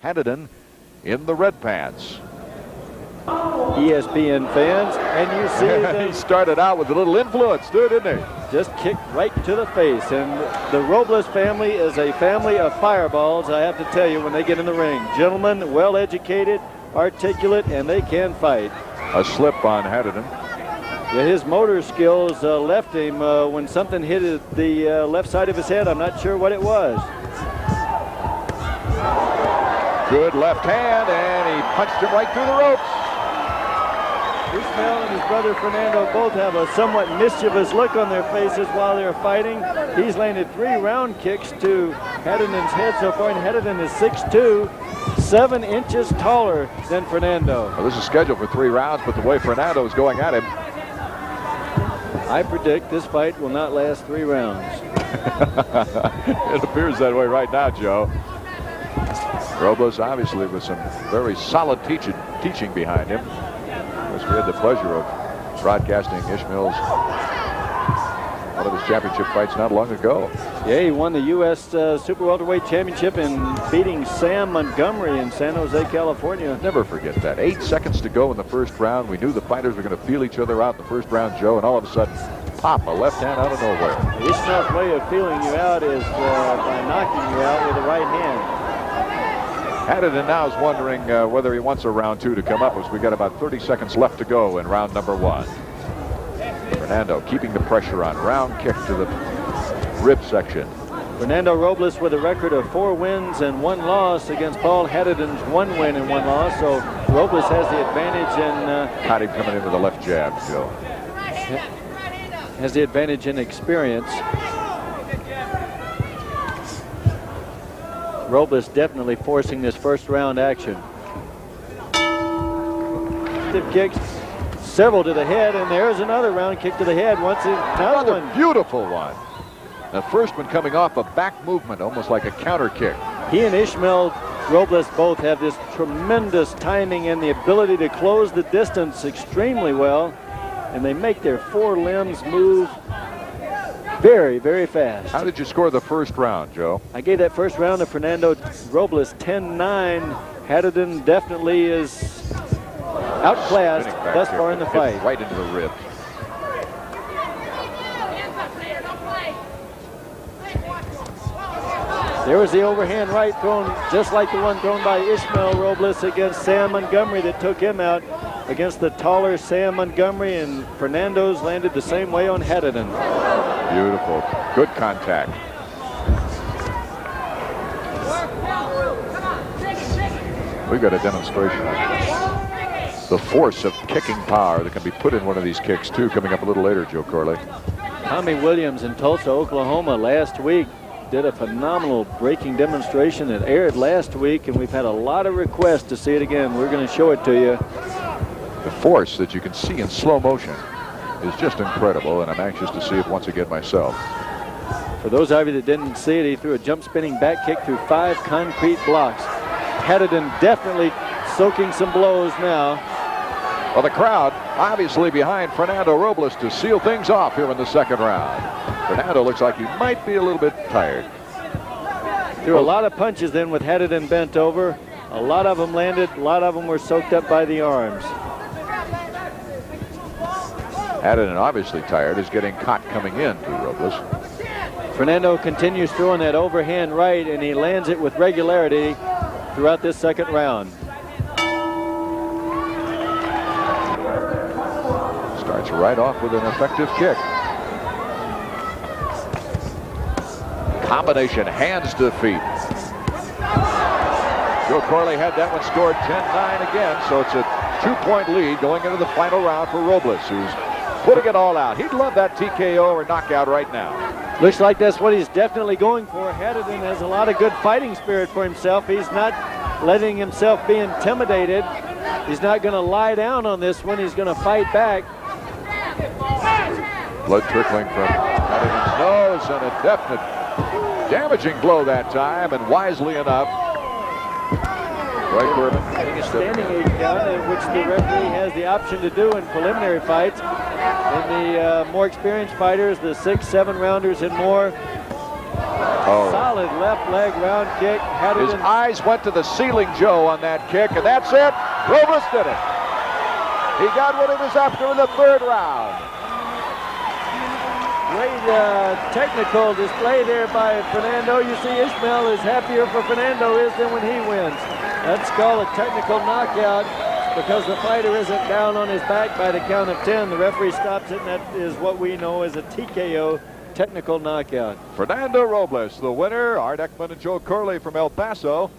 Hadidon in the red pants. ESPN fans, and you see them he started out with a little influence, too, didn't he? just kicked right to the face. And the Robles family is a family of fireballs, I have to tell you, when they get in the ring. Gentlemen, well-educated, articulate, and they can fight. A slip on Hadidon. Yeah, his motor skills left him when something hit the left side of his head. I'm not sure what it was. Good left hand, and he punched him right through the ropes. Ishmael and his brother Fernando both have a somewhat mischievous look on their faces while they're fighting. He's landed 3 round kicks to Hadidon's head so far, and Hadidon is 6'2", 7 inches taller than Fernando. Well, this is scheduled for 3 rounds, but the way Fernando is going at him, I predict this fight will not last 3 rounds. it appears that way right now, Joe. Robles obviously with some very solid teaching behind him. Of course, we had the pleasure of broadcasting Ishmael's one of his championship fights not long ago. Yeah, he won the U.S. Super Welterweight Championship in beating Sam Montgomery in San Jose, California. Never forget that. 8 seconds to go in the first round. We knew the fighters were going to feel each other out in the first round, Joe, and all of a sudden, pop, a left hand out of nowhere. Ishmael's way of feeling you out is by knocking you out with the right hand. Hadidon now is wondering whether he wants a round 2 to come up, as we got about 30 seconds left to go in round number 1. Fernando keeping the pressure on. Round kick to the rib section. Fernando Robles with a record of 4 wins and 1 loss against Paul Hadidon's 1 win and 1 loss. So Robles has the advantage in... Caught him coming in with a left jab, Joe. Has the advantage in experience. Robles definitely forcing this first round action. Kicks, several to the head, and there's another round kick to the head. Another beautiful one. The first one coming off a back movement, almost like a counter kick. He and Ishmael Robles both have this tremendous timing and the ability to close the distance extremely well, and they make their 4 limbs move very, very fast. How did you score the first round, Joe? I gave that first round to Fernando Robles 10-9. Hadidon definitely is outclassed thus far in the fight. Right into the ribs. There was the overhand right thrown, just like the one thrown by Ishmael Robles against Sam Montgomery that took him out. Against the taller Sam Montgomery, and Fernando's landed the same way on Hadidon. Beautiful. Good contact. We've got a demonstration of the force of kicking power that can be put in one of these kicks, too, coming up a little later, Joe Corley. Tommy Williams in Tulsa, Oklahoma last week did a phenomenal breaking demonstration that aired last week, and we've had a lot of requests to see it again. We're going to show it to you. The force that you can see in slow motion is just incredible, and I'm anxious to see it once again myself. For those of you that didn't see it, he threw a jump spinning back kick through 5 concrete blocks. Hadidon definitely soaking some blows now. Well, the crowd obviously behind Fernando Robles to seal things off here in the second round. Fernando looks like he might be a little bit tired. Threw a lot of punches then with Hadidon bent over. A lot of them landed, a lot of them were soaked up by the arms. Hadidon, obviously tired, is getting caught coming in to Robles. Fernando continues throwing that overhand right, and he lands it with regularity throughout this second round. Starts right off with an effective kick. Combination hands to feet. Joe Corley had that one scored 10-9 again, so it's a 2-point lead going into the final round for Robles, who's putting it all out. He'd love that TKO or knockout right now. Looks like that's what he's definitely going for. Hadidon has a lot of good fighting spirit for himself. He's not letting himself be intimidated. He's not going to lie down on this one. He's going to fight back. Blood trickling from Hadidon's nose, and a definite damaging blow that time, and wisely enough, Roy Corbin getting a standing 8 count, which the referee has the option to do in preliminary fights. In the more experienced fighters, the 6-7 rounders and more, Solid left leg round kick. His eyes went to the ceiling, Joe, on that kick, and that's it. Robles did it. He got what he was after in the third round. Great technical display there by Fernando. You see, Ishmael is happier for Fernando than when he wins. That's called a technical knockout because the fighter isn't down on his back by the count of 10. The referee stops it, and that is what we know as a TKO, technical knockout. Fernando Robles, the winner. Art Ekman and Joe Curley from El Paso.